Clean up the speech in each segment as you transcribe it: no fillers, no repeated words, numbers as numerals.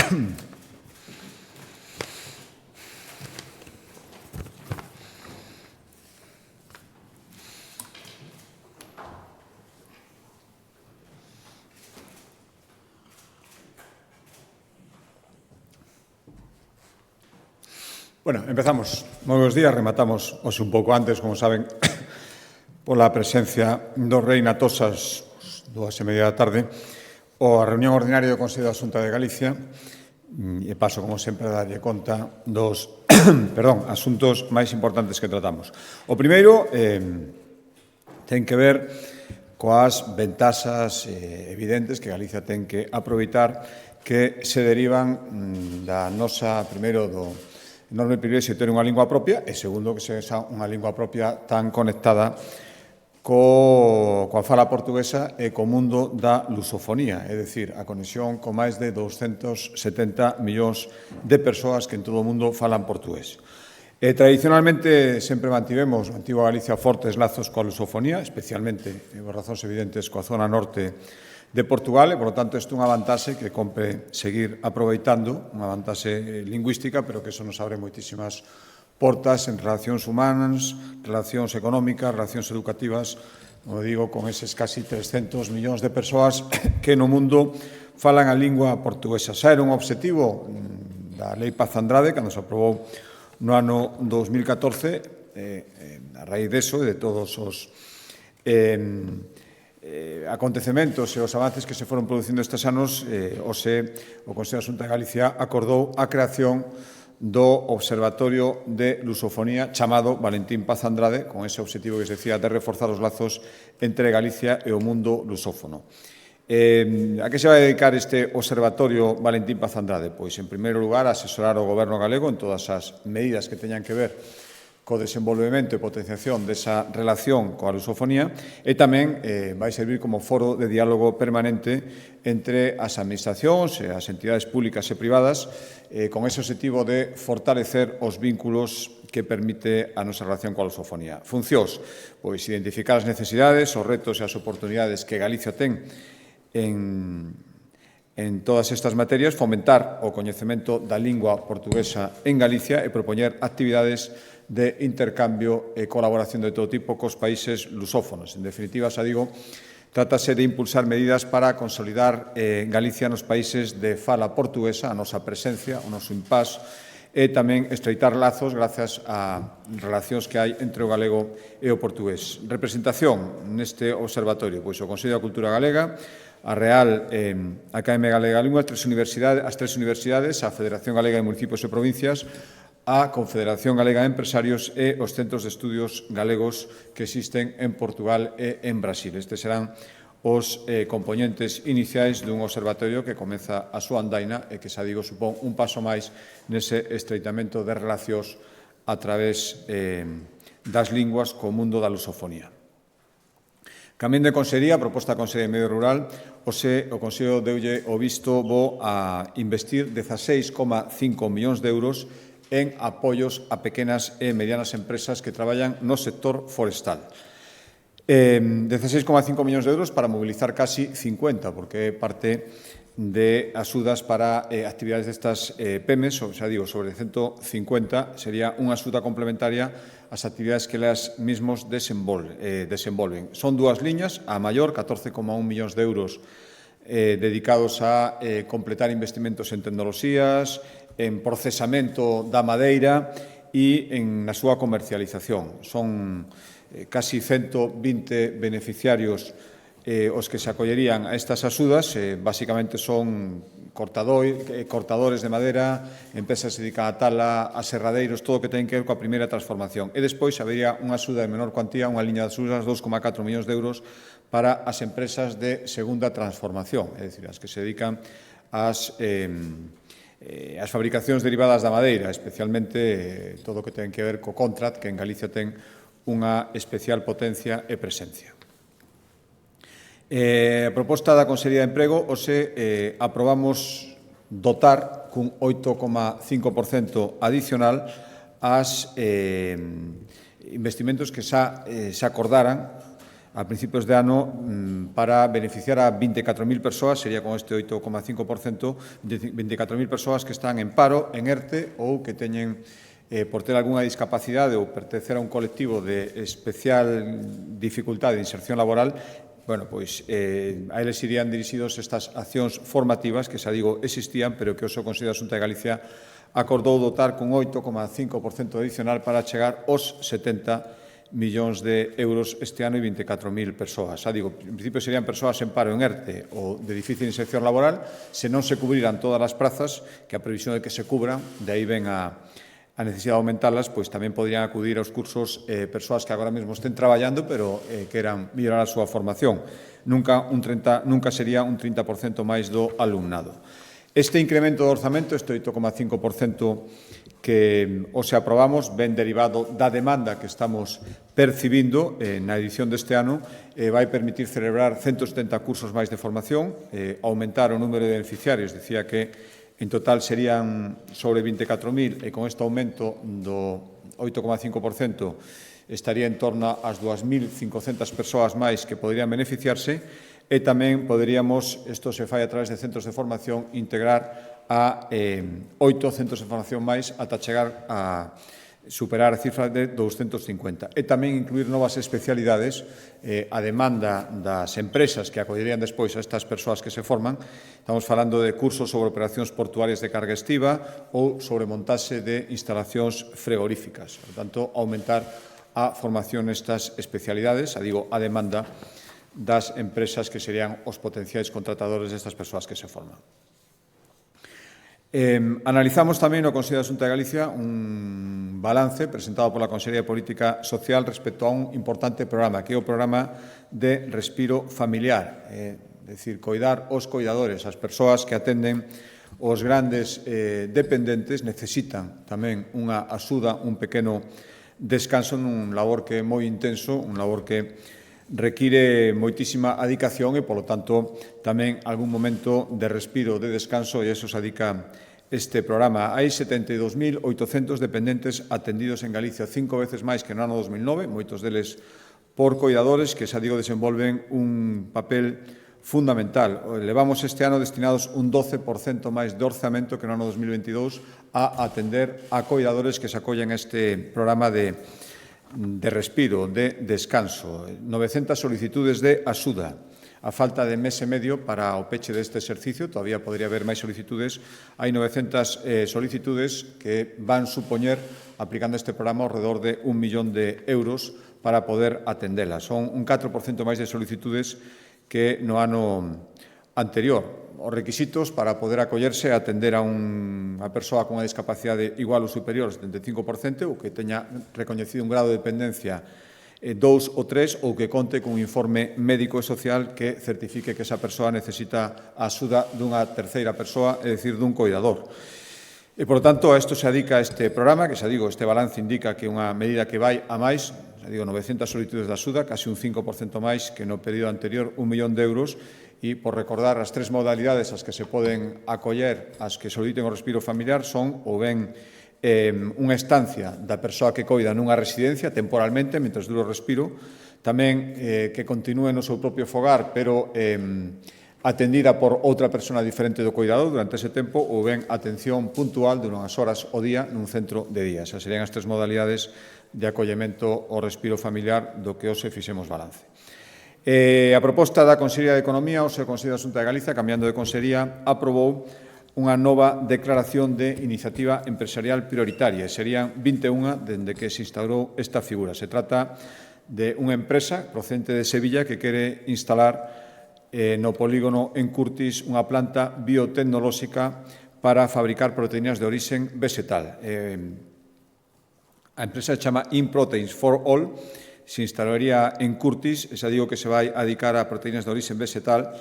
Bueno, empezamos. Moi bons días. Rematamos hoxe un pouco antes, como saben, pola presencia do Rei na Tosas, 2:30 da tarde, a reunión ordinaria do Consello da Xunta de Galicia, e paso, como sempre, a darlle conta dos asuntos máis importantes que tratamos. O primeiro ten que ver coas ventaxas evidentes que Galicia ten que aproveitar que se derivan da nosa, primeiro, do enorme privilexio de ter unha lingua propia e, segundo, que sexa unha lingua propia tan conectada coa fala portuguesa e co mundo da lusofonía, é dicir, a conexión con máis de 270 millóns de persoas que en todo o mundo falan portugués. Tradicionalmente sempre mantivemos na antiga Galicia fortes lazos coa lusofonía, especialmente, por razóns evidentes, coa zona norte de Portugal, e, por lo tanto, isto é unha vantaxe que compre seguir aproveitando, unha vantaxe lingüística, pero que eso nos abre moitísimas portas en relacións humanas, relacións económicas, relacións educativas, como digo, con eses casi 300 millóns de persoas que no mundo falan a lingua portuguesa. Xa era un objetivo da Lei Paz Andrade, cando se aprobou no ano 2014, a raíz deso e de todos os acontecementos e os avances que se foron producindo estes anos, o Consello da Xunta de Galicia acordou a creación do Observatorio de Lusofonía chamado Valentín Paz Andrade, con ese objetivo que se decía de reforzar os lazos entre Galicia e o mundo lusófono. A que se vai dedicar este Observatorio Valentín Paz Andrade? Pois, en primeiro lugar, a asesorar o Goberno galego en todas as medidas que teñan que ver co desenvolvemento e potenciación desa relación coa lusofonía, e tamén vai servir como foro de diálogo permanente entre as administracións e as entidades públicas e privadas, con ese objetivo de fortalecer os vínculos que permite a nosa relación coa lusofonía. Funcións, pois, identificar as necesidades, os retos e as oportunidades que Galicia ten en todas estas materias, fomentar o coñecemento da lingua portuguesa en Galicia e propoñer actividades de intercambio e colaboración de todo tipo cos países lusófonos. En definitiva, xa digo, trátase de impulsar medidas para consolidar Galicia nos países de fala portuguesa, a nosa presencia, o noso impás, e tamén estreitar lazos grazas a relacións que hai entre o galego e o portugués. Representación neste observatorio, pois o Consello da Cultura Galega, a Real Academia Galega de Lingua, as tres universidades, a Federación Galega de Municipios e Provincias, a Confederación Galega de Empresarios e os centros de estudios galegos que existen en Portugal e en Brasil. Estes serán os componentes iniciais dun observatorio que comeza a súa andaina e que, xa digo, supón un paso máis nese estreitamento de relacións a través das linguas co mundo da lusofonía. Cambiando de consellería, a proposta da Consellería de Medio Rural, o Consello deulle o visto bo a investir 16,5 millóns de euros en apoios a pequenas e medianas empresas que traballan no sector forestal. 16,5 millóns de euros para mobilizar casi 50, porque é parte de axudas para actividades destas PEMES, xa digo, sobre 150, sería unha axuda complementaria ás actividades que elas mismos desenvolven. Son dúas liñas, a maior, 14,1 millóns de euros dedicados a completar investimentos en tecnoloxías, en procesamento da madeira e na súa comercialización. Son casi 120 beneficiarios os que se acollerían a estas axudas. Basicamente son cortadores de madeira, empresas que se dedican a tala, a serradeiros, todo o que ten que ver coa primeira transformación. E despois habería unha axuda de menor cuantía, unha liña de axudas, 2,4 millóns de euros, para as empresas de segunda transformación, é dicir, as que se dedican ás fabricacións derivadas da madeira, especialmente todo o que ten que ver co contract, que en Galicia ten unha especial potencia e presencia. A proposta da Consellería de Emprego, aprobamos dotar cun 8,5% adicional as investimentos que xa se acordaran a principios de ano para beneficiar a 24.000 persoas, sería con este 8,5%, 24.000 persoas que están en paro, en ERTE ou que teñen por ter algunha discapacidade ou pertencer a un colectivo de especial dificultade de inserción laboral. Bueno, pois a eles irían dirixidos estas accións formativas que, xa digo, existían, pero que o Consello da Xunta de Galicia acordou dotar con 8,5% adicional para chegar aos 70 millóns de euros este ano e 24.000 persoas. Xa digo, en principio serían persoas en paro en ERTE ou de difícil inserción laboral, se non se cubriran todas as prazas, que a previsión de que se cubran, de aí ven a necesidade de aumentarlas, pois tamén podrían acudir aos cursos persoas que agora mesmo estén traballando, pero queran mellorar a súa formación. Nunca sería un 30% máis do alumnado. Este incremento do orzamento, este 8,5% que hoxe aprobamos, ven derivado da demanda que estamos percibindo na edición deste ano, vai permitir celebrar 170 cursos máis de formación, aumentar o número de beneficiarios, dicía que en total serían sobre 24.000 e con este aumento do 8,5% estaría en torno ás 2.500 persoas máis que poderían beneficiarse e tamén poderíamos, isto se fai a través de centros de formación, integrar a 8 centros de formación máis ata chegar a superar a cifra de 250. E tamén incluir novas especialidades a demanda das empresas que acollerían despois a estas persoas que se forman. Estamos falando de cursos sobre operacións portuarias de carga estiva ou sobre montaxe de instalacións frigoríficas. Por tanto, aumentar a formación nestas especialidades, a demanda das empresas que serían os potenciais contratadores destas persoas que se forman. Analizamos tamén no Consello da Xunta de Galicia un balance presentado pola Consellería de Política Social respecto a un importante programa, que é o programa de respiro familiar, é dicir, coidar os coidadores, as persoas que atenden os grandes dependentes necesitan tamén unha axuda, un pequeno descanso nun labor que é moi intenso, un labor que require moitísima adicación e, polo tanto, tamén algún momento de respiro, de descanso, e iso se adica este programa. Hai 72.800 dependentes atendidos en Galicia, 5 veces máis que no ano 2009, moitos deles por coidadores que, xa digo, desenvolven un papel fundamental. Levamos este ano destinados un 12% máis de orzamento que no ano 2022 a atender a coidadores que se acollen a este programa de respiro, de descanso, 900 solicitudes de axuda. A falta de mes e medio para o peche deste exercicio, todavía podría haber máis solicitudes, hai 900 solicitudes que van supoñer, aplicando este programa, ao redor de 1 millón de euros para poder atendelas. Son un 4% máis de solicitudes que no ano anterior. Os requisitos para poder acollerse a atender a unha persoa con unha discapacidade igual ou superior ao 75% ou que teña recoñecido un grado de dependencia 2 ou 3 ou que conte cun informe médico e social que certifique que esa persoa necesita a axuda dunha terceira persoa, é dicir, dun coidador. E, por tanto, a isto se adica este programa, que, xa digo, este balance indica que é unha medida que vai a máis, xa digo, 900 solicitudes de axuda, casi un 5% máis que no período anterior, 1 millón de euros, e, por recordar, as 3 modalidades ás que se poden acoller as que soliciten o respiro familiar son ou ben unha estancia da persoa que coida nunha residencia temporalmente, mentre dura o respiro, tamén que continúe no seu propio fogar, pero atendida por outra persona diferente do coidador durante ese tempo, ou ben atención puntual de unhas horas ao día nun centro de día. Esas serían as 3 modalidades de acollemento ao respiro familiar do que hoxe fixemos balance. A proposta da Consellería de Economía, o Consello da Xunta de Galicia, cambiando de consellería, aprobou unha nova declaración de iniciativa empresarial prioritaria. Serían 21 dende que se instaurou esta figura. Se trata de unha empresa procedente de Sevilla que quere instalar no polígono en Curtis unha planta biotecnolóxica para fabricar proteínas de orixen vegetal. A empresa se chama InProteins for All, se instalaría en Curtis, xa digo que se vai a dedicar a proteínas de orixen vegetal,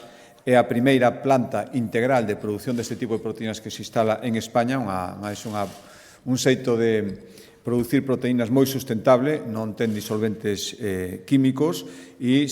é a primeira planta integral de produción deste tipo de proteínas que se instala en España, un xeito de producir proteínas moi sustentable, non ten disolventes químicos e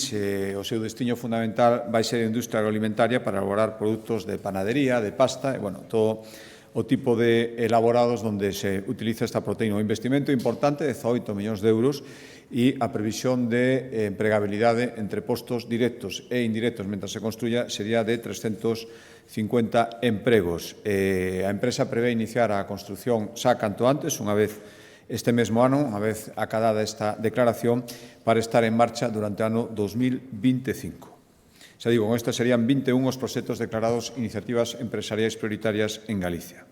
o seu destiño fundamental vai ser a industria agroalimentaria para elaborar produtos de panadería, de pasta, e, todo o tipo de elaborados onde se utiliza esta proteína. Un investimento importante de 18 millóns de euros e a previsión de empregabilidade entre postos directos e indirectos mentre se construya sería de 350 empregos. A empresa prevé iniciar a construción xa canto antes, unha vez este mesmo ano, unha vez acadada esta declaración, para estar en marcha durante o ano 2025. Xa digo, con estes serían 21 os proxectos declarados iniciativas empresariais prioritarias en Galicia.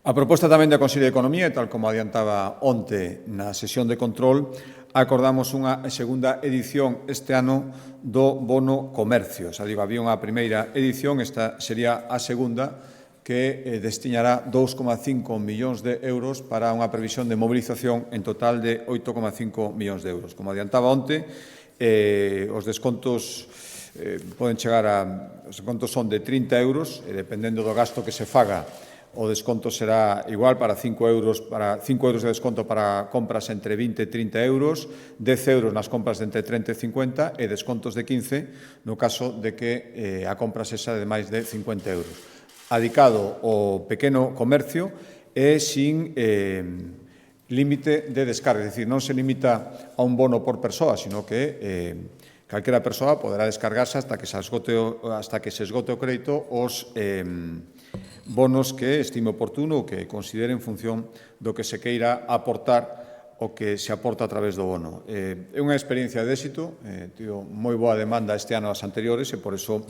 A proposta tamén da Consellería de Economía, tal como adiantaba onte na sesión de control, acordamos unha segunda edición este ano do bono comercio. Xa digo, había unha primeira edición, esta sería a segunda, que destinará 2,5 millóns de euros para unha previsión de mobilización en total de 8,5 millóns de euros. Como adiantaba onte, os descontos poden chegar os descontos son de 30 euros, e dependendo do gasto que se faga, o desconto será igual para 5 euros de desconto para compras entre 20 e 30 euros, 10 euros nas compras de entre 30 e 50 e descontos de 15 no caso de que a compra sexa de máis de 50 euros. Adicado ao pequeno comercio e sin límite de descarga, é dicir, non se limita a un bono por persoa, sino que calquera persoa poderá descargarse hasta que se esgote o crédito os bonos que estime oportuno ou que considere en función do que se queira aportar o que se aporta a través do bono. É unha experiencia de éxito, tivo moi boa demanda este ano as anteriores e por iso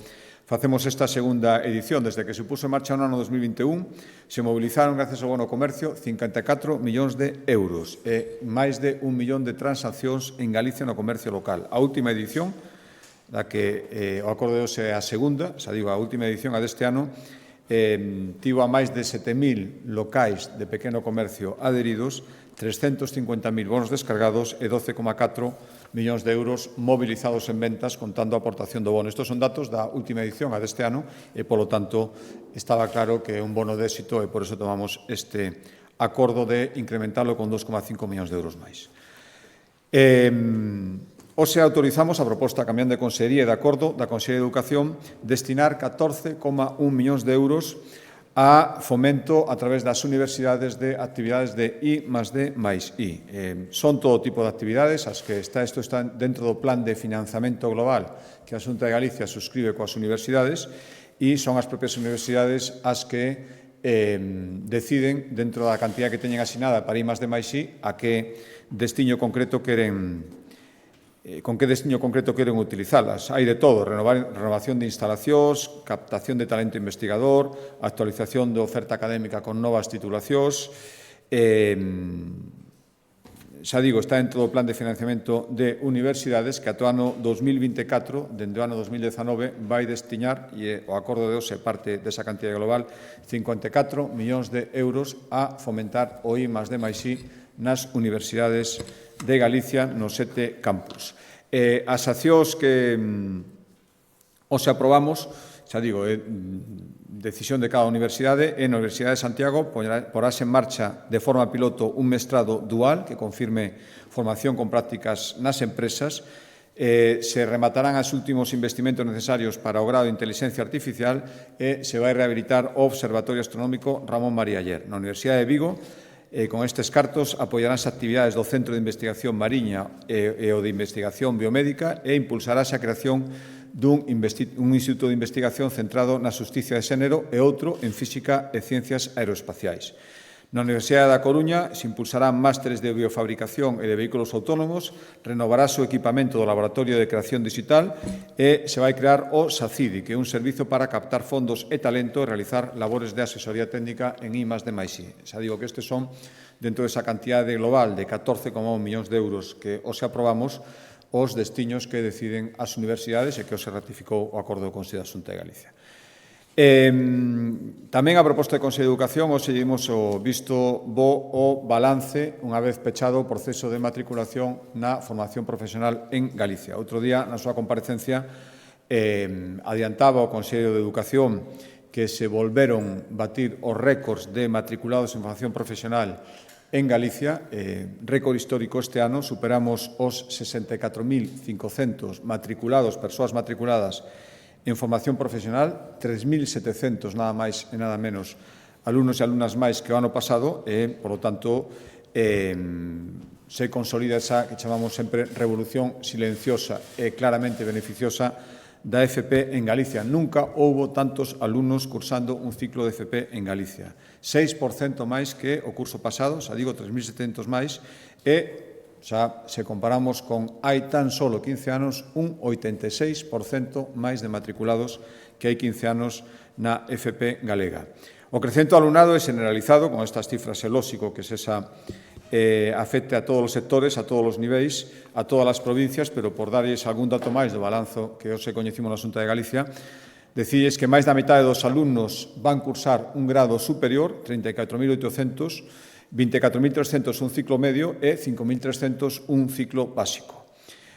facemos esta segunda edición. Desde que se puso en marcha no ano 2021, se movilizaron, gracias ao bono comercio, 54 millóns de euros e máis de 1 millón de transaccións en Galicia no comercio local. A última edición, da que o acordo de hoxe é a segunda, xa digo, a última edición, a deste ano, tivo a máis de 7.000 locais de pequeno comercio adheridos, 350.000 bonos descargados e 12,4 millóns de euros mobilizados en ventas contando a aportación do bono. Estos son datos da última edición, a deste ano, e, polo tanto, estaba claro que é un bono de éxito e por eso tomamos este acordo de incrementarlo con 2,5 millóns de euros máis. Hoxe autorizamos a proposta cambiando de consellería e de acordo da Consellería de Educación destinar 14,1 millóns de euros a fomento a través das universidades de actividades de I+D+I. Son todo tipo de actividades, as que isto está dentro do plan de financiamento global que a Xunta de Galicia suscribe coas universidades e son as propias universidades as que deciden, dentro da cantidad que teñen asinada para I+D+I, a que destiño concreto queren con que destiño concreto queren utilizalas. Hai de todo, renovación de instalacións, captación de talento investigador, actualización de oferta académica con novas titulacións. Xa digo, está dentro do plan de financiamento de universidades que ata o ano 2024, dende o ano 2019, vai destiñar, e o acordo de hoxe parte desa cantidad global, 54 millóns de euros a fomentar o I+D+I nas universidades de Galicia nos 7 campus. As accións que hoxe aprobamos, xa digo, é decisión de cada universidade, e na Universidade de Santiago porase en marcha de forma piloto un mestrado dual que confirme formación con prácticas nas empresas. Se rematarán os últimos investimentos necesarios para o grado de Inteligencia Artificial e se vai rehabilitar o Observatorio Astronómico Ramón María Aller. Na Universidade de Vigo, con estes cartos, apoiaránse actividades do Centro de Investigación Mariña e o de Investigación Biomédica e impulsarase a creación dun instituto de investigación centrado na xustiza de xénero e outro en física e ciencias aeroespaciais. Na Universidade da Coruña se impulsarán másteres de biofabricación e de vehículos autónomos, renovarase o equipamento do Laboratorio de Creación Digital e se vai crear o SACIDI, que é un servizo para captar fondos e talento e realizar labores de asesoría técnica en I+D+I. Xa digo que estes son, dentro desa cantidade global de 14,1 millóns de euros que hoxe aprobamos, os destiños que deciden as universidades e que hoxe ratificou o acordo do Consello da Xunta de Galicia. Tamén a proposta de Consello de Educación, hoxe dimos o visto bo o balance unha vez pechado o proceso de matriculación na formación profesional en Galicia. Outro día, na súa comparecencia, adiantaba o Consello de Educación que se volveron batir os récords de matriculados en formación profesional en Galicia, récord histórico este ano, superamos os 64.500 matriculados, persoas matriculadas En formación profesional, 3.700 nada máis e nada menos alumnos e alumnas máis que o ano pasado e, por lo tanto, se consolida esa que chamamos sempre revolución silenciosa e claramente beneficiosa da FP en Galicia. Nunca houbo tantos alumnos cursando un ciclo de FP en Galicia. 6% máis que o curso pasado, xa digo, 3.700 máis, e xa se comparamos con hai tan solo 15 anos, un 86% máis de matriculados que hai 15 anos na FP galega. O crecemento do alumnado é generalizado, con estas cifras é lóxico que afecte a todos os sectores, a todos os niveis, a todas as provincias, pero por darlles algún dato máis do balanzo que hoxe coñecimos na Xunta de Galicia, decíes que máis da metade dos alumnos van cursar un grado superior, 34.800, 24.300 un ciclo medio e 5.300 un ciclo básico.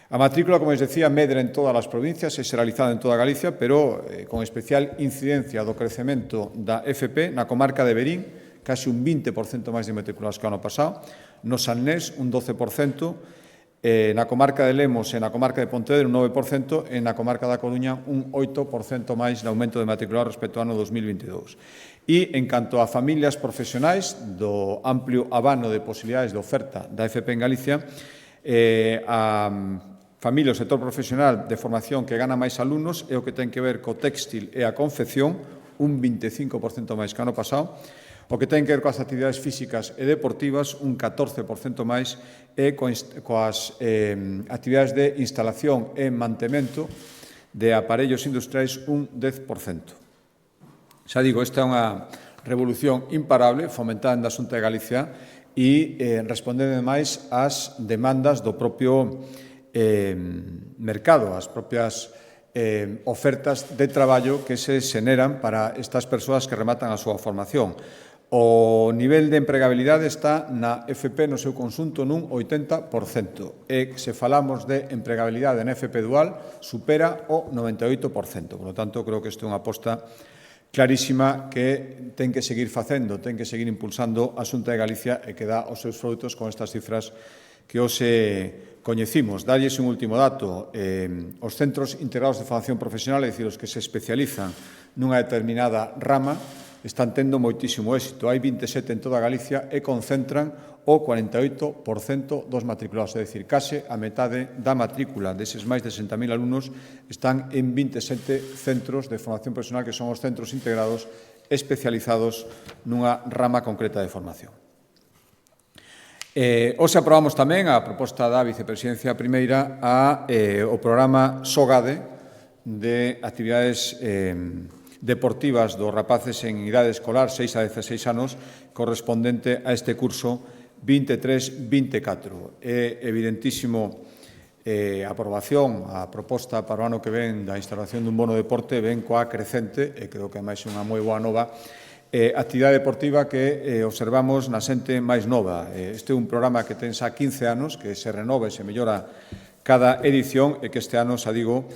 A matrícula, como les decía, medra en todas as provincias, é xeralizada en toda Galicia, pero con especial incidencia do crecemento da FP na comarca de Verín, casi un 20% máis de matriculados que o ano pasado, no Salnés un 12%, na comarca de Lemos e na comarca de Pontevedra un 9% e na comarca da Coruña un 8% máis de aumento de matriculados respecto ao ano 2022. E, en canto a familias profesionais do amplio abano de posibilidades de oferta da FP en Galicia, a familia do sector profesional de formación que gana máis alumnos é o que ten que ver co téxtil e a confección, un 25% máis que o ano pasado, o que ten que ver coas actividades físicas e deportivas, un 14% máis, e coas actividades de instalación e mantemento de aparellos industriais, un 10%. Xa digo, esta é unha revolución imparable, fomentada na Xunta de Galicia e respondendo máis ás demandas do propio mercado, as propias ofertas de traballo que se xeneran para estas persoas que rematan a súa formación. O nivel de empregabilidade está na FP no seu conxunto nun 80% e se falamos de empregabilidade na FP dual supera o 98%. Por lo tanto, creo que isto é unha aposta clarísima que ten que seguir facendo, ten que seguir impulsando a Xunta de Galicia e que dá os seus frutos con estas cifras que hoxe coñecimos. Dalles un último dato. Os centros integrados de formación profesional, é dicir, os que se especializan nunha determinada rama, están tendo moitísimo éxito. Hai 27 en toda Galicia e concentran o 48% dos matriculados, é dicir, case a metade da matrícula deses máis de 60.000 alumnos están en 27 centros de formación profesional que son os centros integrados especializados nunha rama concreta de formación. Hoxe aprobamos tamén a proposta da Vicepresidencia Primeira o programa SOGADE de actividades deportivas dos rapaces en idade escolar 6 a 16 anos correspondente a este curso 23-24. É evidentísimo a aprobación, a proposta para o ano que ven da instalación dun bono deporte ven coa crecente, e creo que é máis unha moi boa nova, actividade deportiva que observamos na xente máis nova. Este é un programa que ten xa 15 anos, que se renova e se mellora cada edición e que este ano, xa digo,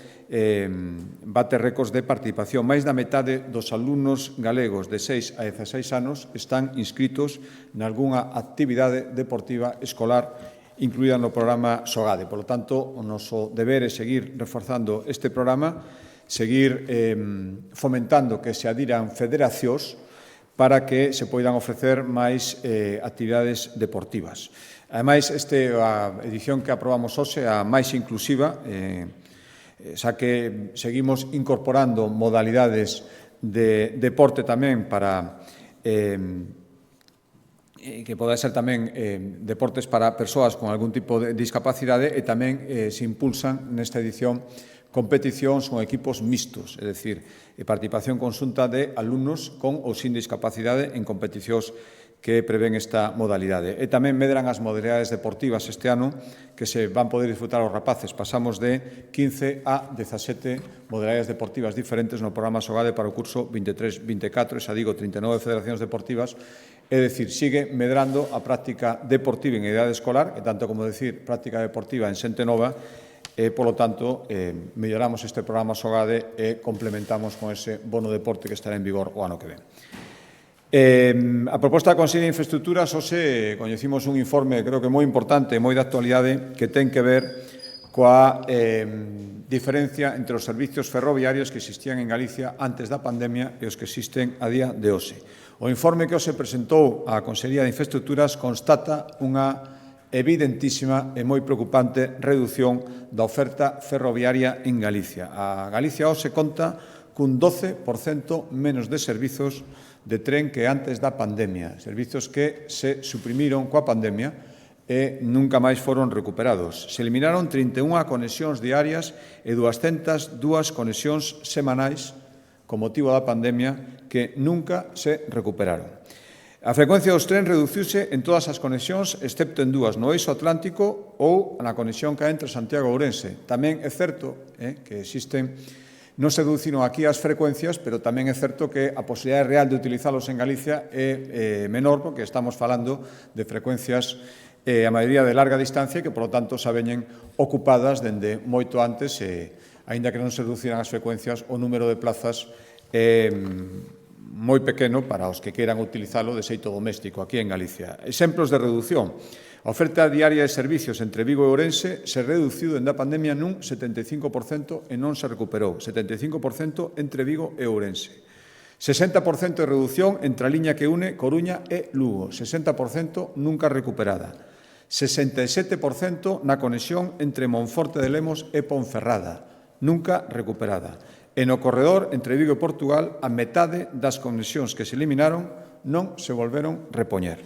bate récords de participación. Máis da metade dos alumnos galegos de 6 a 16 anos están inscritos nalgúnha actividade deportiva escolar incluída no programa SOGADE. Por lo tanto, o noso deber é seguir reforzando este programa, seguir fomentando que se adiran federacións para que se poidan ofrecer máis actividades deportivas. Ademais, a edición que aprobamos hoxe, a máis inclusiva, xa que seguimos incorporando modalidades de deporte tamén para que poda ser tamén deportes para persoas con algún tipo de discapacidade e tamén se impulsan nesta edición competicións con equipos mixtos, é dicir, participación conxunta de alumnos con ou sin discapacidade en competicións que prevén esta modalidade. E tamén medran as modalidades deportivas este ano que se van poder disfrutar os rapaces. Pasamos de 15 a 17 modalidades deportivas diferentes no programa SOGADE para o curso 23-24, xa digo, 39 federacións deportivas, é dicir, sigue medrando a práctica deportiva en idade escolar, e tanto como decir práctica deportiva en xente nova, e, polo tanto, melloramos este programa SOGADE e complementamos con ese bono deporte que estará en vigor o ano que ven. A proposta da Consellería de Infraestructuras, hoxe coñecimos un informe, creo que moi importante, moi de actualidade, que ten que ver coa diferencia entre os servizos ferroviarios que existían en Galicia antes da pandemia e os que existen a día de hoxe. O informe que hoxe presentou a Consellería de Infraestructuras constata unha evidentísima e moi preocupante redución da oferta ferroviaria en Galicia. A Galicia hoxe conta cun 12% menos de servizos de tren que antes da pandemia, servizos que se suprimiron coa pandemia e nunca máis foron recuperados. Se eliminaron 31 conexións diarias e 202 conexións semanais con motivo da pandemia que nunca se recuperaron. A frecuencia dos trens reduciuse en todas as conexións, excepto en dúas, no eixo atlántico ou na conexión que hai entre Santiago e Ourense. Tamén é certo que existen, non se reduciron aquí as frecuencias, pero tamén é certo que a posibilidade real de utilizalos en Galicia é menor, porque estamos falando de frecuencias a maioría de larga distancia que, por lo tanto, xa veñen ocupadas dende moito antes, aínda que non se reduciran as frecuencias, o número de plazas moi pequeno para os que queiran utilizalo de xeito doméstico aquí en Galicia. Exemplos de reducción. A oferta diaria de servicios entre Vigo e Ourense se reduciu dende a pandemia nun 75% e non se recuperou. 75% entre Vigo e Ourense. 60% de reducción entre a liña que une Coruña e Lugo. 60% nunca recuperada. 67% na conexión entre Monforte de Lemos e Ponferrada. Nunca recuperada. E no corredor entre Vigo e Portugal, a metade das conexións que se eliminaron non se volveron repoñer.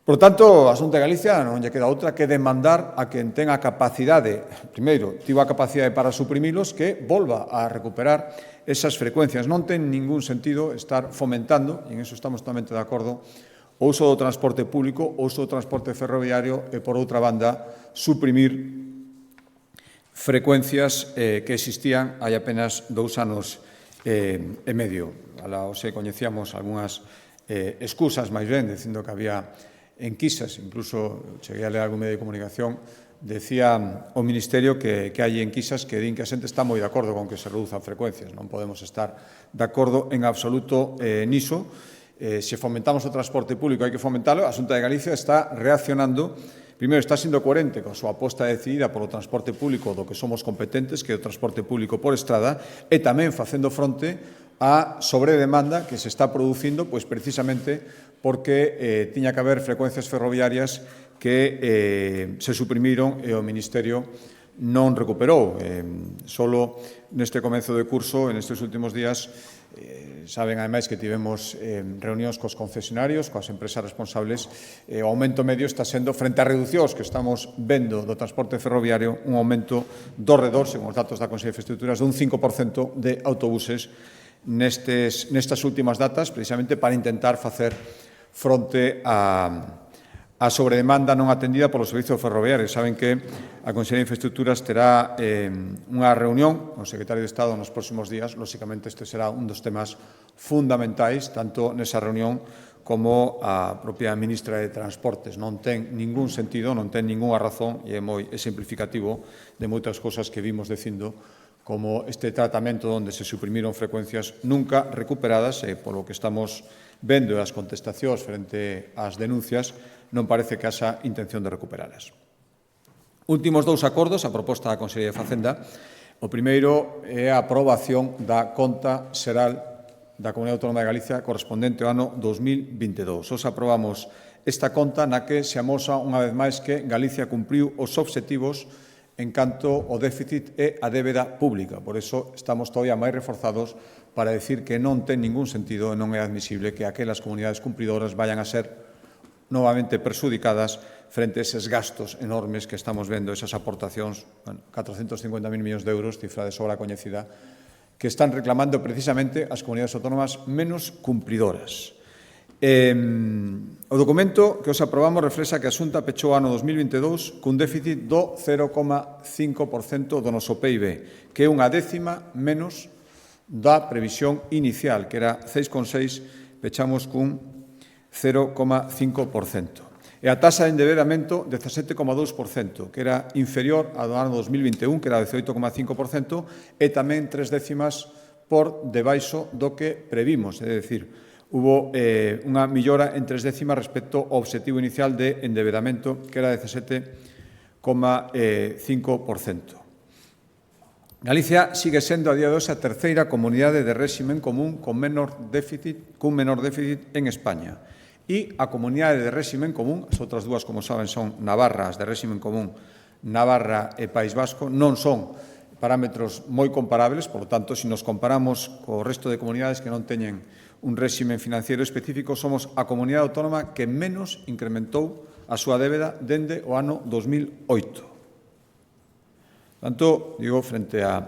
Por tanto, a Xunta de Galicia non lle queda outra que demandar a quen ten a capacidade, primeiro, tivo a capacidade para suprimilos, que volva a recuperar esas frecuencias. Non ten ningún sentido estar fomentando, e en eso estamos totalmente de acordo, o uso do transporte público, o uso do transporte ferroviario e, por outra banda, suprimir frecuencias que existían hai apenas 2 anos e medio. Hoxe coñecíamos algunhas excusas máis ben, dicindo que había enquisas, incluso cheguei a ler algún medio de comunicación, decía o Ministerio que hai enquisas que din que a xente está moi de acordo con que se reduzan frecuencias. Non podemos estar de acordo en absoluto niso. Se fomentamos o transporte público, hai que fomentalo. A Xunta de Galicia está reaccionando. Primeiro, está sendo coherente con a súa aposta decidida polo transporte público do que somos competentes, que é o transporte público por estrada, e tamén facendo fronte á sobredemanda que se está producindo, pois precisamente porque tiña que haber frecuencias ferroviarias que se suprimiron e o Ministerio non recuperou. Solo neste comezo de curso, en estes últimos días, saben, ademais, que tivemos reunións cos concesionarios, coas empresas responsables, o aumento medio está sendo, frente a reducións que estamos vendo do transporte ferroviario, un aumento do redor, según os datos da Consellería de Infraestructuras, dun 5% de autobuses nestas últimas datas, precisamente para intentar facer fronte a sobredemanda non atendida polos servizos ferroviarios. Saben que a Consellería de Infraestructuras terá unha reunión con o Secretario de Estado nos próximos días. Lóxicamente, este será un dos temas fundamentais, tanto nesa reunión como a propia Ministra de Transportes. Non ten ningún sentido, non ten ningunha razón, e é moi exemplificativo de moitas cousas que vimos dicindo, como este tratamento onde se suprimiron frecuencias nunca recuperadas, e polo que estamos vendo as contestacións frente ás denuncias, non parece que haxa intención de recuperalas. Últimos 2 acordos a proposta da Consellería de Facenda. O primeiro é a aprobación da conta xeral da Comunidade Autónoma de Galicia correspondente ao ano 2022. Os aprobamos esta conta na que se amosa unha vez máis que Galicia cumpriu os obxectivos en canto ao déficit e a débeda pública. Por iso estamos todavía máis reforzados para decir que non ten ningún sentido e non é admisible que aquelas comunidades cumpridoras vayan a ser novamente perxudicadas frente a eses gastos enormes que estamos vendo, esas aportacións, 450.000 millóns de euros, cifra de sobra coñecida, que están reclamando precisamente as comunidades autónomas menos cumpridoras. O documento que os aprobamos reflexa que a Xunta pechou o ano 2022 cun déficit do 0,5% do noso PIB, que é unha décima menos da previsión inicial, que era 6,6, pechamos cun 0,5%. E a taxa de endebedamento, 17,2%, que era inferior ao do ano 2021, que era 18,5%, e tamén 3 décimas por debaixo do que previmos. É dicir, hubo unha millora en 3 décimas respecto ao obxectivo inicial de endebedamento, que era 17,2%. Galicia sigue sendo a día de hoxe a terceira comunidade de réximen común con menor déficit en España. E a comunidade de réximen común, as outras dúas, como saben, son Navarra, as de réximen común, Navarra e País Vasco, non son parámetros moi comparables, por lo tanto, se nos comparamos co resto de comunidades que non teñen un réximen financiero específico, somos a comunidade autónoma que menos incrementou a súa débeda dende o ano 2008. Tanto, digo, frente a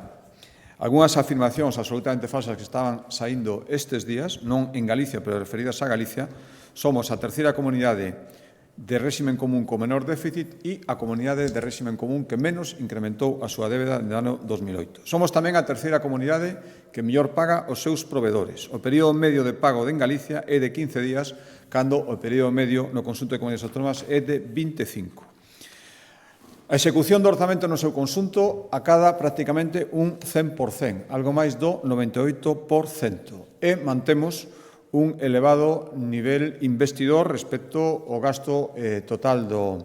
algunhas afirmacións absolutamente falsas que estaban saindo estes días, non en Galicia, pero referidas a Galicia, somos a terceira comunidade de réximen común con menor déficit e a comunidade de réximen común que menos incrementou a súa débeda no ano 2008. Somos tamén a terceira comunidade que mellor paga os seus provedores. O período medio de pago en Galicia é de 15 días, cando o período medio no conxunto de comunidades autónomas é de 25. A execución do orzamento no seu conxunto acada prácticamente un 100%, algo máis do 98%, e mantemos un elevado nivel investidor respecto ao gasto total do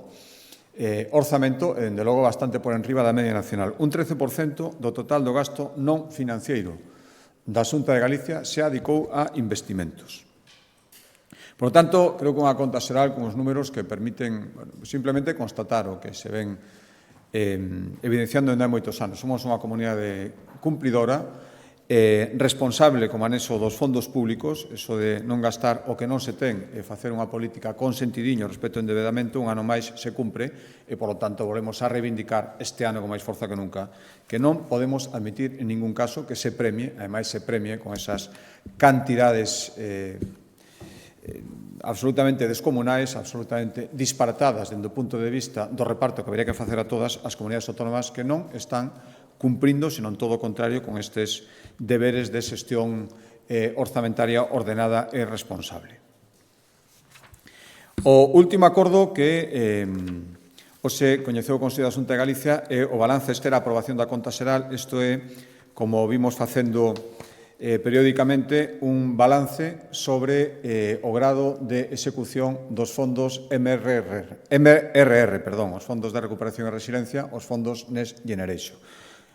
orzamento, e, dende logo, bastante por enriba da media nacional. Un 13% do total do gasto non financiero da Xunta de Galicia se adicou a investimentos. Por lo tanto, creo que unha conta xeral con os números que permiten simplemente constatar o que se ven evidenciando dende hai moitos anos. Somos unha comunidade cumplidora, responsable como anexo dos fondos públicos, eso de non gastar o que non se ten e facer unha política con sentidiño respecto ao endebedamento, un ano máis se cumpre e, por lo tanto, volvemos a reivindicar este ano con máis forza que nunca que non podemos admitir en ningún caso que se premie, ademais se premie con esas cantidades absolutamente descomunais, absolutamente disparatadas dende o punto de vista do reparto que habería que facer a todas as comunidades autónomas que non están cumprindo, senón todo o contrario, con estes deberes de xestión orzamentaria ordenada e responsable. O último acordo que hoxe coñeceu o Consello da Xunta de Galicia é o balance, esta era a aprobación da conta xeral, isto é, como vimos facendo periódicamente, un balance sobre o grado de execución dos fondos MRR, os fondos de recuperación e resiliencia, os fondos Next Generation.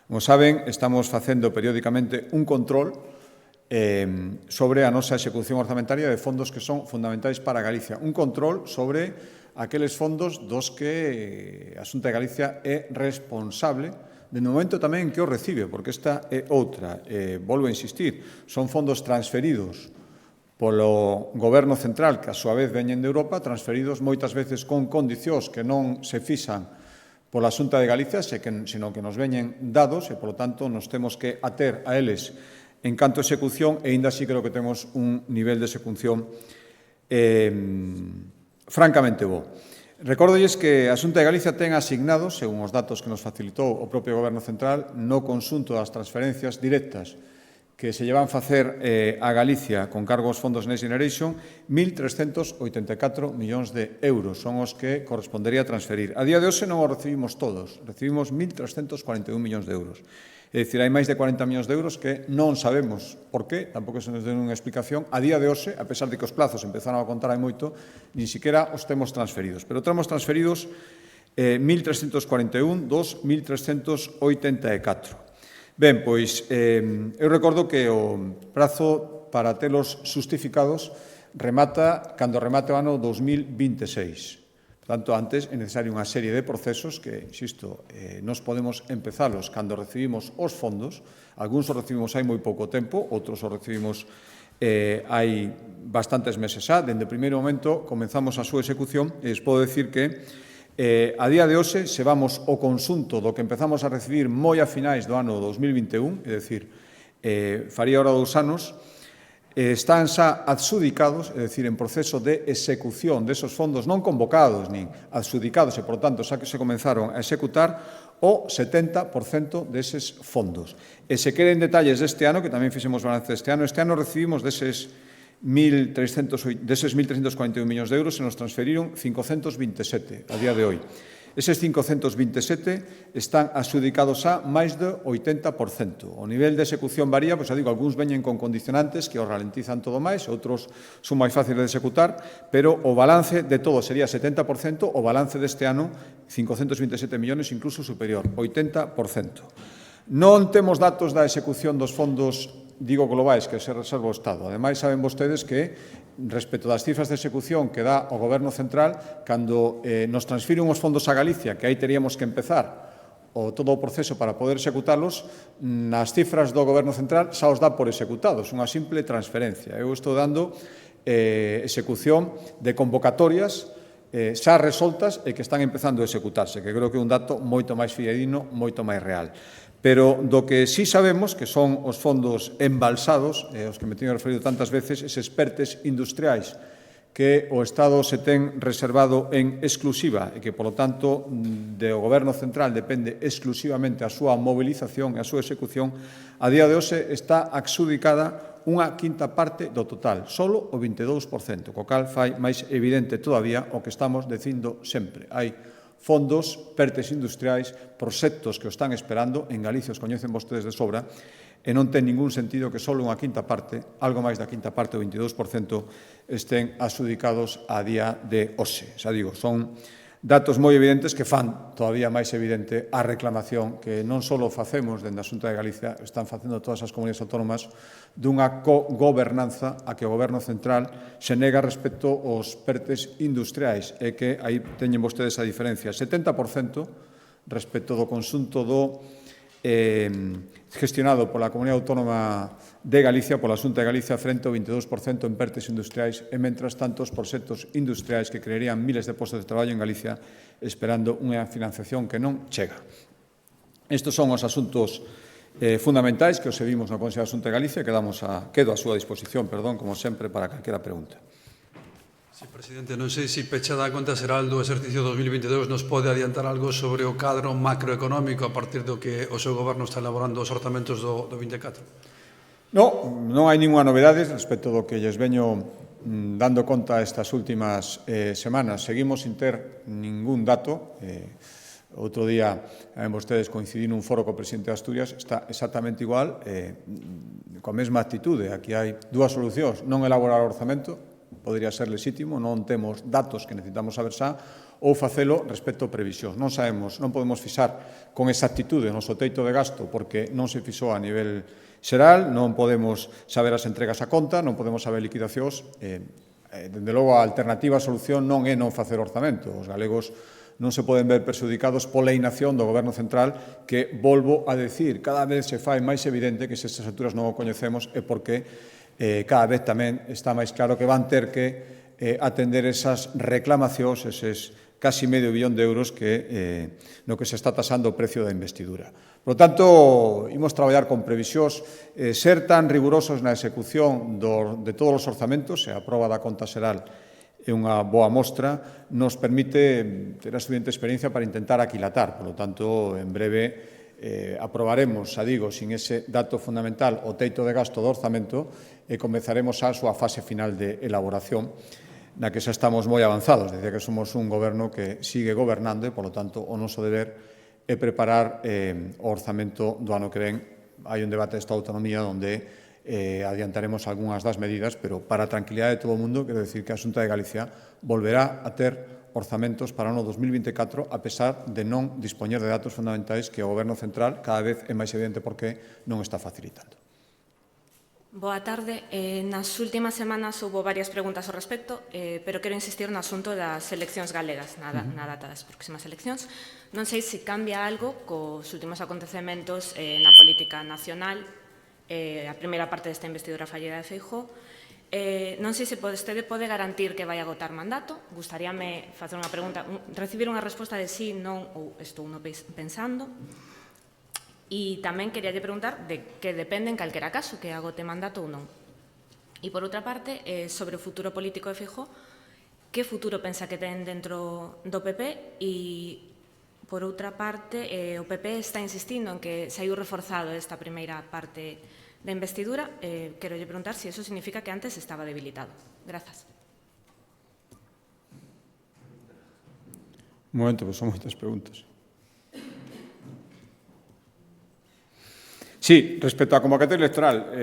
Como saben, estamos facendo periódicamente un control sobre a nosa execución orzamentaria de fondos que son fundamentais para Galicia. Un control sobre aqueles fondos dos que a Xunta de Galicia é responsable de momento tamén que o recibe, porque esta é outra. Volvo a insistir, son fondos transferidos polo Goberno central, que a súa vez veñen de Europa, transferidos moitas veces con condicións que non se fixan pola Xunta de Galicia, senón que nos veñen dados e, polo tanto, nos temos que ater a eles en canto a execución e, ainda así, creo que temos un nivel de execución francamente bo. Recórdolles que a Xunta de Galicia ten asignado, según os datos que nos facilitou o propio Goberno Central, no conxunto das transferencias directas que se llevan facer a Galicia con cargo aos fondos Next Generation, 1.384 millóns de euros son os que correspondería transferir. A día de hoxe non os recibimos todos, recibimos 1.341 millóns de euros. É dicir, hai máis de 40 millóns de euros que non sabemos por qué, tampouco se nos den unha explicación. A día de hoxe, a pesar de que os plazos empezaron a contar hai moito, nin siquiera os temos transferidos. Pero temos transferidos 1.341 dos 1.384. Ben, pois, eu recordo que o prazo para telos xustificados remata cando remate o ano 2026. Por tanto, antes é necesaria unha serie de procesos que, insisto, nos podemos empezalos cando recibimos os fondos. Algúns os recibimos hai moi pouco tempo, outros os recibimos hai bastantes meses xa. Dende o primeiro momento comenzamos a súa execución e les podo decir que a día de hoxe se vamos o conxunto do que empezamos a recibir moi a finais do ano 2021, é dicir, faría ahora 2 anos, están xa adxudicados, é dicir, en proceso de execución desos fondos non convocados nin adxudicados e, por tanto, xa que se comenzaron a executar o 70% deses fondos. E se queren detalles deste ano, que tamén fixemos balance este ano recibimos deses 1.341 millóns de euros, se nos transferiron 527 a día de hoy. Eses 527 están adxudicados a máis do 80%. O nivel de execución varía, pois digo, algúns veñen con condicionantes que os ralentizan todo máis, outros son máis fáciles de executar, pero o balance de todo sería 70%, o balance deste ano 527 millóns incluso superior, 80%. Non temos datos da execución dos fondos, digo, globais que se reserva o Estado. Ademais, saben vostedes que respecto das cifras de execución que dá o Goberno central, cando nos transfiren os fondos a Galicia, que aí teríamos que empezar todo o proceso para poder executalos, nas cifras do Goberno central xa os dá por executados, unha simple transferencia. Eu estou dando execución de convocatorias xa resoltas e que están empezando a executarse, que creo que é un dato moito máis fidedigno, moito máis real. Pero do que sí sabemos, que son os fondos embalsados, os que me teño referido tantas veces, eses PERTEs industriais que o Estado se ten reservado en exclusiva e que, polo tanto, do Goberno central depende exclusivamente a súa mobilización e a súa execución, a día de hoxe está adxudicada unha quinta parte do total, solo o 22%, co cal fai máis evidente todavía o que estamos dicindo sempre. Hai fondos, PERTEs industriais, proxectos que o están esperando, en Galicia os coñecen vostedes de sobra, e non ten ningún sentido que só unha quinta parte, algo máis da quinta parte, o 22%, estén adxudicados a día de hoxe. Xa digo, son datos moi evidentes que fan todavía máis evidente a reclamación que non só facemos dende a Xunta de Galicia, están facendo todas as comunidades autónomas dunha cogobernanza a que o Goberno central se nega respecto aos PERTEs industriais e que aí teñen vostedes a diferencia. 70% respecto do conxunto do gestionado pola Comunidade Autónoma de Galicia, pola Xunta de Galicia, frente ao 22% en PERTEs industriais e, mentras tanto, os proxectos industriais que crearían miles de postos de traballo en Galicia esperando unha financiación que non chega. Estes son os asuntos fundamentais que os seguimos no Consello da Xunta de Galicia e quedo a súa disposición, como sempre, para calquera pregunta. Sí, presidente, non sei se pechada a conta xeral do exercicio 2022 nos pode adiantar algo sobre o cadro macroeconómico a partir do que o seu goberno está elaborando os orzamentos do 24. Non hai ninguna novedade respecto do que lles veño dando conta estas últimas semanas. Seguimos sin ter ningún dato. Outro día, vostedes coincidín nun foro co presidente de Asturias, está exactamente igual, coa mesma actitude. Aquí hai dúas solucións: non elaborar orzamento, podría ser lexítimo, non temos datos que necesitamos saber xa, ou facelo respecto a previsións. Non sabemos, non podemos fixar con exactitude o noso teito de gasto porque non se fixou a nivel xeral, non podemos saber as entregas a conta, non podemos saber liquidacións. Dende logo, a alternativa a solución non é non facer orzamento. Os galegos non se poden ver perxudicados pola inacción do Goberno central que, volvo a decir, cada vez se fai máis evidente que se estas alturas non o coñecemos é porque cada vez tamén está máis claro que van ter que atender esas reclamacións, eses casi medio billón de euros no que se está tasando o precio da investidura. Por lo tanto, imos traballar con previsións, ser tan rigurosos na execución de todos os orzamentos, e a proba da conta xeral é unha boa mostra, nos permite ter a suficiente experiencia para intentar aquilatar. Por lo tanto, en breve aprobaremos, xa digo, sin ese dato fundamental, o teito de gasto do orzamento e comezaremos a súa fase final de elaboración, na que xa estamos moi avanzados. Decía que somos un goberno que sigue gobernando e, polo tanto, o noso deber é preparar o orzamento do ano que ven. Hai un debate desta autonomía onde adiantaremos algunhas das medidas, pero para a tranquilidade de todo o mundo, quero decir que a Xunta de Galicia volverá a ter orzamentos para o ano 2024, a pesar de non dispoñer de datos fundamentais que o Goberno central cada vez é máis evidente porque non está facilitando. Boa tarde. Nas últimas semanas houve varias preguntas ao respecto, pero quero insistir no asunto das eleccións galegas, na data das próximas eleccións. Non sei se cambia algo cos últimos acontecementos na política nacional, a primeira parte desta investidura fallida de Feijóo. Non sei se vostede pode garantir que vai agotar mandato. Gustaríame facer unha pregunta, recibir unha resposta de sí, non ou estou non pensando. E tamén queríalle preguntar de que depende en calquera caso que agote mandato ou non. E por outra parte, sobre o futuro político de Feijóo, que futuro pensa que ten dentro do PP? E por outra parte, o PP está insistindo en que saiu reforzado esta primeira parte da investidura. Quero lle preguntar se eso significa que antes estaba debilitado. Grazas. Un momento, pois son moitas preguntas. Sí, respecto á convocatoria electoral,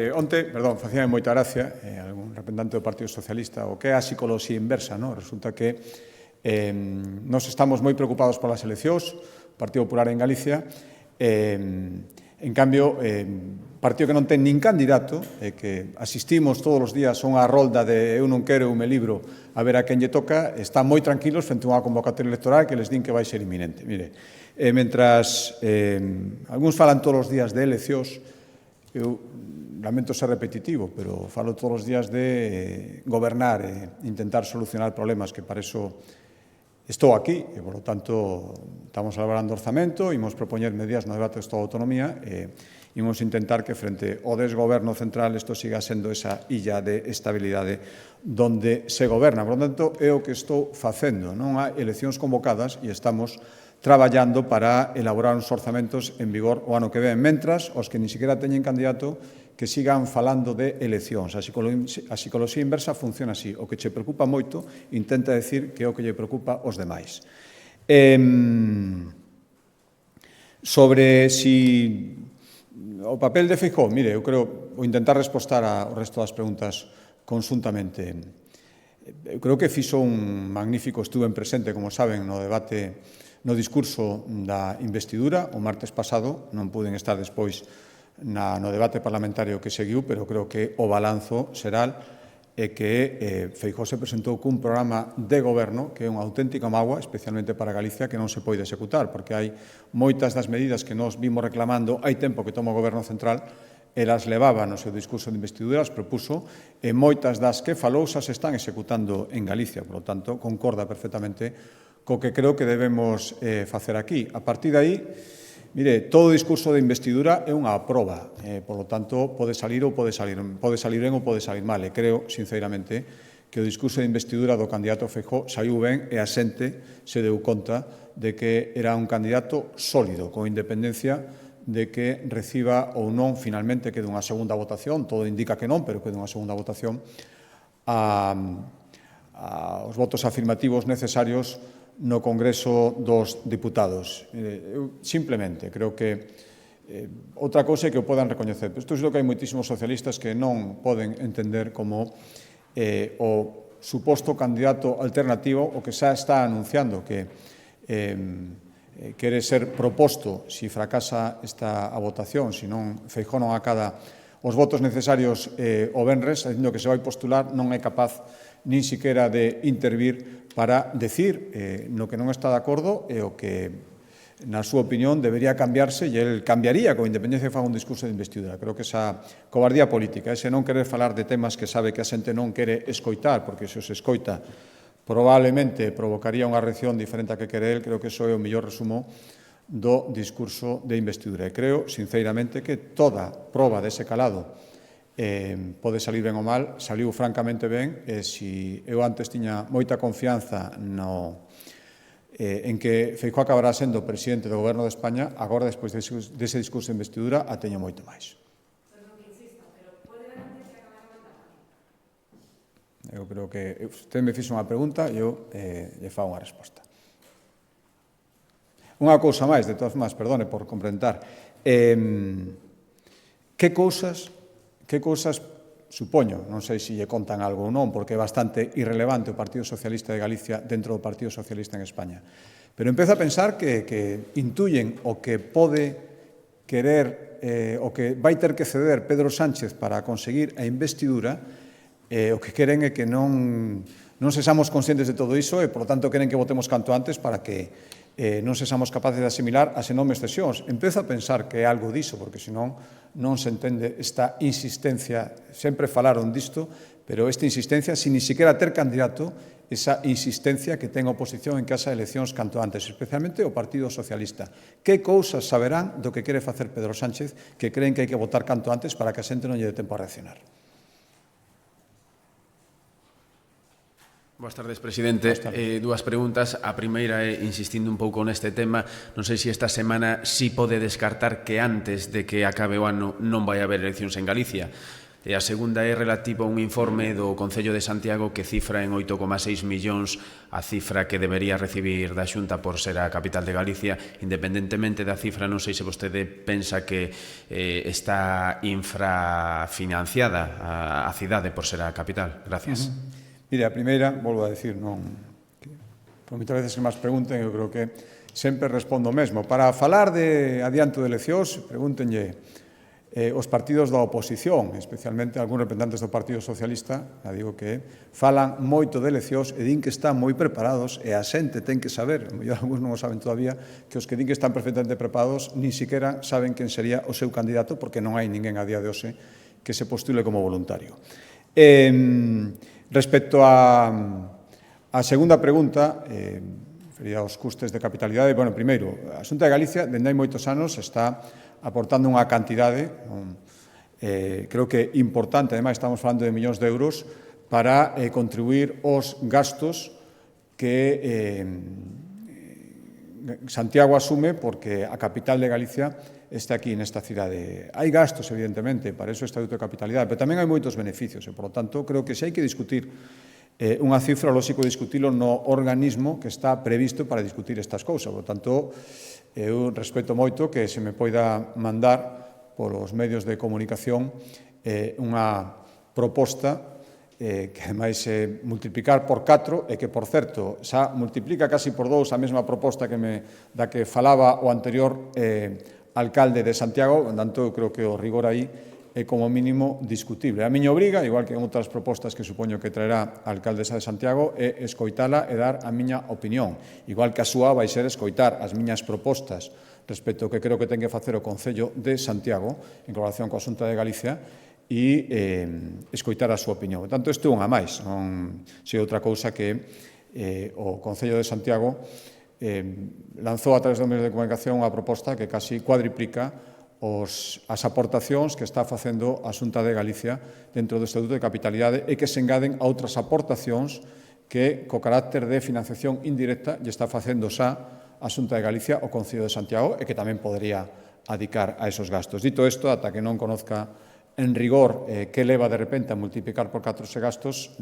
facíame moita gracia, algún representante do Partido Socialista, o que é a psicoloxía inversa, non? Resulta que nos estamos moi preocupados polas eleccións, o Partido Popular en Galicia, en cambio, partido que non ten nin candidato, que asistimos todos os días a unha rolda de eu non quero, eu me libro, a ver a quen lle toca, están moi tranquilos frente a unha convocatoria electoral que les din que vai ser inminente. Mire, mentras algúns falan todos os días de eleccións, eu lamento ser repetitivo, pero falo todos os días de gobernar e intentar solucionar problemas, que para iso estou aquí, e, por lo tanto, estamos elaborando orzamento, imos propoñer medidas no debate do Estado de Autonomía, e imos intentar que, frente ao desgoberno central, isto siga sendo esa illa de estabilidade donde se goberna. Por lo tanto, é o que estou facendo. Non hai eleccións convocadas e estamos traballando para elaborar uns orzamentos en vigor o ano que ven, mentras os que nin siquiera teñen candidato que sigan falando de eleccións. A psicoloxía inversa funciona así. O que che preocupa moito intenta decir que é o que lle preocupa aos demais. Sobre si o papel de Feijóo, mire, eu creo, vou intentar respostar ao resto das preguntas conxuntamente. Eu creo que fixo un magnífico, estuve presente, como saben, no debate, no discurso da investidura o martes pasado, non puden estar despois no debate parlamentario que seguiu, pero creo que o balanzo será que Feijóo se presentou cun programa de goberno que é unha auténtica mágoa, especialmente para Galicia, que non se pode executar, porque hai moitas das medidas que nos vimos reclamando hai tempo que toma o Goberno Central, elas levaba no seu discurso de investidura, as propuso, e moitas das que falou xa se están executando en Galicia, por lo tanto, concorda perfectamente co que creo que debemos facer aquí. A partir de aí, mire, todo discurso de investidura é unha proba, por lo tanto, pode salir ben ou pode salir mal, e creo, sinceramente, que o discurso de investidura do candidato Feijóo saiu ben e a xente se deu conta de que era un candidato sólido, con independencia de que reciba ou non, finalmente, que dunha segunda votación, todo indica que non, pero que dunha segunda votación, aos votos afirmativos necesarios no Congreso dos Diputados. Eu simplemente creo que outra cousa é que o podan recoñecer. Isto é o que hai moitísimos socialistas que non poden entender como o suposto candidato alternativo o que xa está anunciando que quere ser proposto se fracasa a votación, se non Feijóo non acada os votos necesarios o venres, dicindo que se vai postular, non é capaz nin siquiera de intervir para decir no que non está de acordo e o que, na súa opinión, debería cambiarse e el cambiaría con independencia de faga un discurso de investidura. Creo que esa cobardía política, ese non querer falar de temas que sabe que a xente non quere escoitar, porque se os escoita probablemente provocaría unha reacción diferente a que quere el, creo que iso é o mellor resumo do discurso de investidura. E creo, sinceramente, que toda proba dese calado pode salir ben ou mal, saliu francamente ben, e se eu antes tiña moita confianza en que Feijóo acabará sendo presidente do Goberno de España, agora, despois dese discurso de investidura, a teño moito máis. Eu creo que usted me fixo unha pregunta e eu lle fago unha resposta. Unha cousa máis, de todas formas, perdone por complementar. Que cousas, supoño, non sei se lle contan algo ou non, porque é bastante irrelevante o Partido Socialista de Galicia dentro do Partido Socialista en España, pero empezo a pensar que intuyen o que pode querer, o que vai ter que ceder Pedro Sánchez para conseguir a investidura, o que queren é que non sexamos conscientes de todo iso e, por lo tanto, queren que votemos canto antes para que non sexamos capaces de asimilar as enormes cesións. Empezo a pensar que é algo diso, porque senón non se entende esta insistencia. Sempre falaron disto, pero esta insistencia, sin ni siquiera ter candidato, esa insistencia que ten a oposición en que haxa eleccións canto antes, especialmente o Partido Socialista. Que cousas saberán do que quere facer Pedro Sánchez que creen que hai que votar canto antes para que a xente non lle dé tempo a reaccionar? Boas tardes, presidente. Dúas preguntas. A primeira é, insistindo un pouco neste tema, non sei se esta semana si pode descartar que antes de que acabe o ano non vai haber eleccións en Galicia. E a segunda é relativa a un informe do Concello de Santiago que cifra en 8,6 millóns a cifra que debería recibir da Xunta por ser a capital de Galicia. Independentemente da cifra, non sei se vostede pensa que está infrafinanciada a cidade por ser a capital. Gracias. Mire, a primeira, volvo a decir, non, que, por moitas veces que máis pregunten, eu creo que sempre respondo o mesmo. Para falar de adianto de eleccións, pregúntenlle os partidos da oposición, especialmente algúns representantes do Partido Socialista, já digo que falan moito de eleccións e din que están moi preparados e a xente ten que saber, a mellor algúns non o saben todavía, que os que din que están perfectamente preparados nin siquiera saben quen sería o seu candidato porque non hai ninguén a día de hoxe que se postule como voluntario. Respecto a segunda pregunta, referida aos custes de capitalidade, bueno, primeiro, a Xunta de Galicia, dende hai moitos anos, está aportando unha cantidade, creo que importante, ademais estamos falando de millóns de euros, para contribuir aos gastos que Santiago asume porque a capital de Galicia está aquí nesta cidade. Hai gastos, evidentemente, para eso o Estatuto de Capitalidade, pero tamén hai moitos beneficios e, por lo tanto, creo que se hai que discutir unha cifra, lógico discutilo no organismo que está previsto para discutir estas cousas. Por lo tanto, eu respeto moito que se me poida mandar polos medios de comunicación unha proposta que ademais multiplicar por 4 e que, por certo, xa multiplica casi por 2 a mesma proposta da que falaba o anterior alcalde de Santiago, por tanto, eu creo que o rigor aí é como mínimo discutible. A miña obriga, igual que en outras propostas que supoño que traerá a alcaldesa de Santiago, é escoitala e dar a miña opinión. Igual que a súa vai ser escoitar as miñas propostas respecto ao que creo que ten que facer o Concello de Santiago en colaboración coa Xunta de Galicia e escoitar a súa opinión. Por tanto, isto é unha máis, non sei outra cousa que o Concello de Santiago lanzou a través dos medios de comunicación unha proposta que casi cuadriplica as aportacións que está facendo a Xunta de Galicia dentro do Estatuto de Capitalidade e que se engaden a outras aportacións que, co carácter de financiación indirecta, lle está facendo xa a Xunta de Galicia o Concello de Santiago e que tamén podría adicar a esos gastos. Dito isto, ata que non conozca en rigor que leva de repente a multiplicar por 4 ese gastos,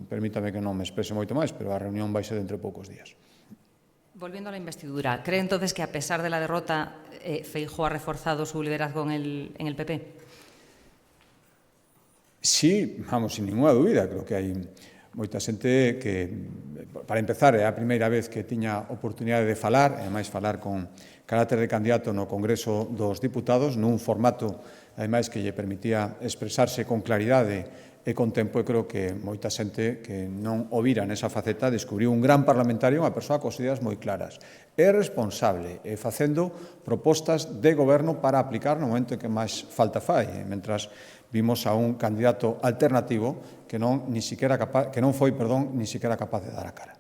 permítame que non me exprese moito máis, pero a reunión vai ser dentro de poucos días. Volviendo a la investidura, ¿cree entonces que a pesar de la derrota, Feijóo ha reforzado su liderazgo en el PP? Sí, vamos, sin ninguna dúbida. Creo que hai moita xente que, para empezar, é a primeira vez que tiña oportunidade de falar, e ademais falar con carácter de candidato no Congreso dos Diputados, nun formato, ademais, que lle permitía expresarse con claridade e con tempo, e creo que moita xente que non o vira nesa faceta descubriu un gran parlamentario, unha persoa con ideas moi claras. É responsable, facendo propostas de goberno para aplicar no momento en que máis falta fai, mentras vimos a un candidato alternativo que non foi nin siquiera capaz de dar a cara.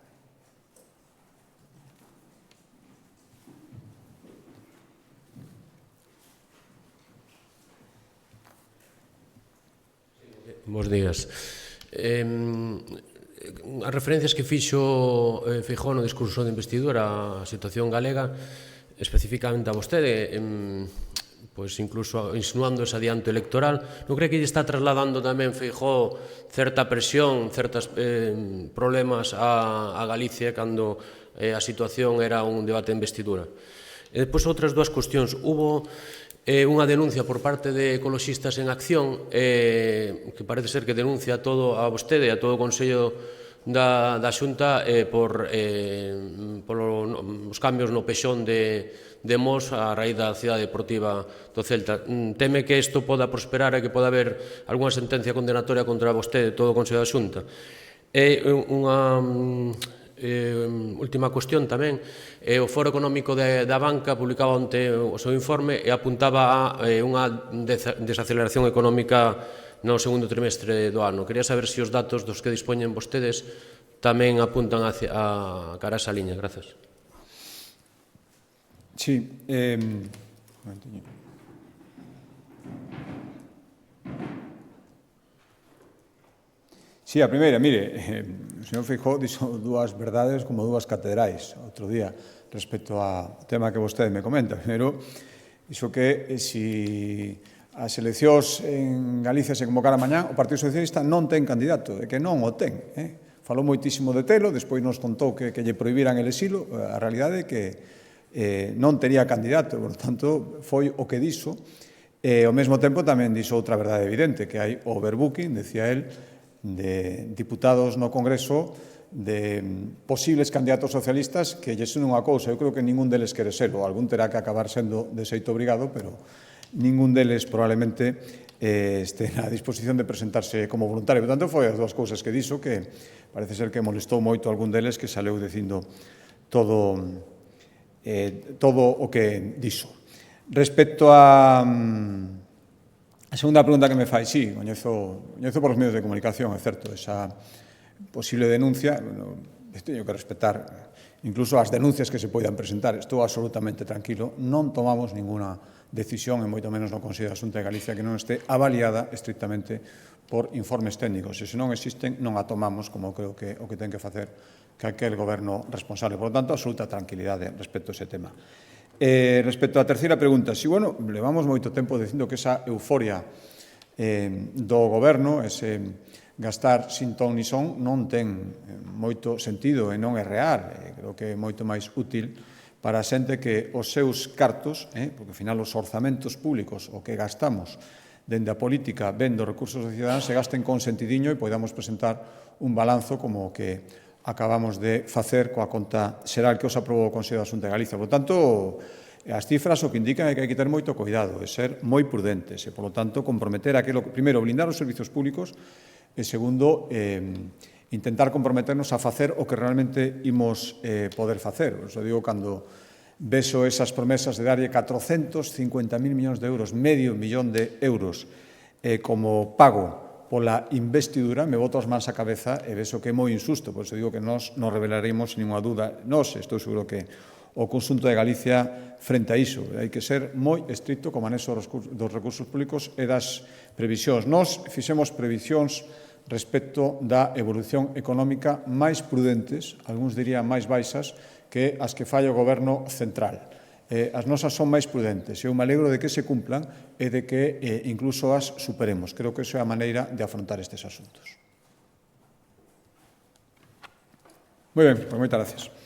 Bos días. As referencias que fixo Feijóo no discurso de investidura á situación galega, especificamente a vostede, pois incluso insinuando ese adianto electoral, non cree que lle está trasladando tamén Feijóo certa presión, certos problemas a Galicia cando a situación era un debate de investidura? E depois outras dúas cuestións. Hubo unha denuncia por parte de Ecoloxistas en Acción que parece ser que denuncia todo a vostede e a todo o Consello da Xunta por os cambios no pexón de Mos a raíz da cidade deportiva do Celta. Teme que isto poda prosperar e que poda haber algunha sentencia condenatoria contra vostede e todo o Consello da Xunta? E unha última cuestión tamén, o Foro Económico da Banca publicaba onte o seu informe e apuntaba a unha desaceleración económica no segundo trimestre do ano. Quería saber se os datos dos que dispoñen vostedes tamén apuntan a cara a esa liña. Gracias. Sí. Sí, a primeira, mire, o señor Feijóo dixo dúas verdades como dúas catedrais outro día respecto ao tema que vostede me comenta. Primeiro, dixo que se as eleccións en Galicia se convocaran mañá, o Partido Socialista non ten candidato, é que non o ten. Falou moitísimo de telo, despois nos contou que lle prohibiran el exilo, a realidade é que non tería candidato, por tanto, foi o que dixo. Ao mesmo tempo tamén dixo outra verdade evidente, que hai overbooking, decía él, de diputados no Congreso, de posibles candidatos socialistas que lle son unha cousa, eu creo que ningún deles quere serlo, algún terá que acabar sendo de xeito obrigado, pero ningún deles probablemente este na disposición de presentarse como voluntario. Por tanto, foi as dúas cousas que dixo, que parece ser que molestou moito a algún deles que saleu dicindo todo o que dixo. Respecto a segunda pregunta que me fai, sí, coñezo por os medios de comunicación, é certo, esa posible denuncia, teño que respetar incluso as denuncias que se poidan presentar. Estou absolutamente tranquilo, non tomamos ninguna decisión, e moito menos no Consello da Xunta de Galicia, que non este avaliada estrictamente por informes técnicos. E se non existen, non a tomamos, como creo que o que ten que facer que aquel goberno responsable. Por lo tanto, absoluta tranquilidade respecto a ese tema. Respecto á terceira pregunta, si, bueno, levamos moito tempo dicindo que esa euforia do goberno, ese gastar sin ton ni son, non ten moito sentido e non é real. Creo que é moito máis útil para a xente que os seus cartos, porque ao final os orzamentos públicos, o que gastamos dende a política vendo recursos dos cidadáns, se gasten con sentidiño e podamos presentar un balanzo como o que acabamos de facer coa conta xeral que os aprobou o Consello da Xunta de Galicia. Por tanto, as cifras o que indican é que hai que ter moito cuidado, é ser moi prudentes e, por lo tanto, comprometer aquilo, primeiro, blindar os servizos públicos e, segundo, intentar comprometernos a facer o que realmente imos poder facer. Por iso digo, cando vexo esas promesas de darlle 450.000 millóns de euros, medio millón de euros, como pago pola investidura, me boto as mans á cabeza e vexo que é moi insusto. Por iso digo que nós non revelaremos ninguna dúda. Nós, estou seguro que o conxunto de Galicia frente a iso. Hai que ser moi estricto co manexo dos recursos públicos e das previsións. Nós fixemos previsións respecto da evolución económica máis prudentes, algúns dirían máis baixas, que as que fai o Goberno central. As nosas son máis prudentes e eu me alegro de que se cumplan e de que incluso as superemos. Creo que iso é a maneira de afrontar estes asuntos. Moi ben, pois moitas gracias.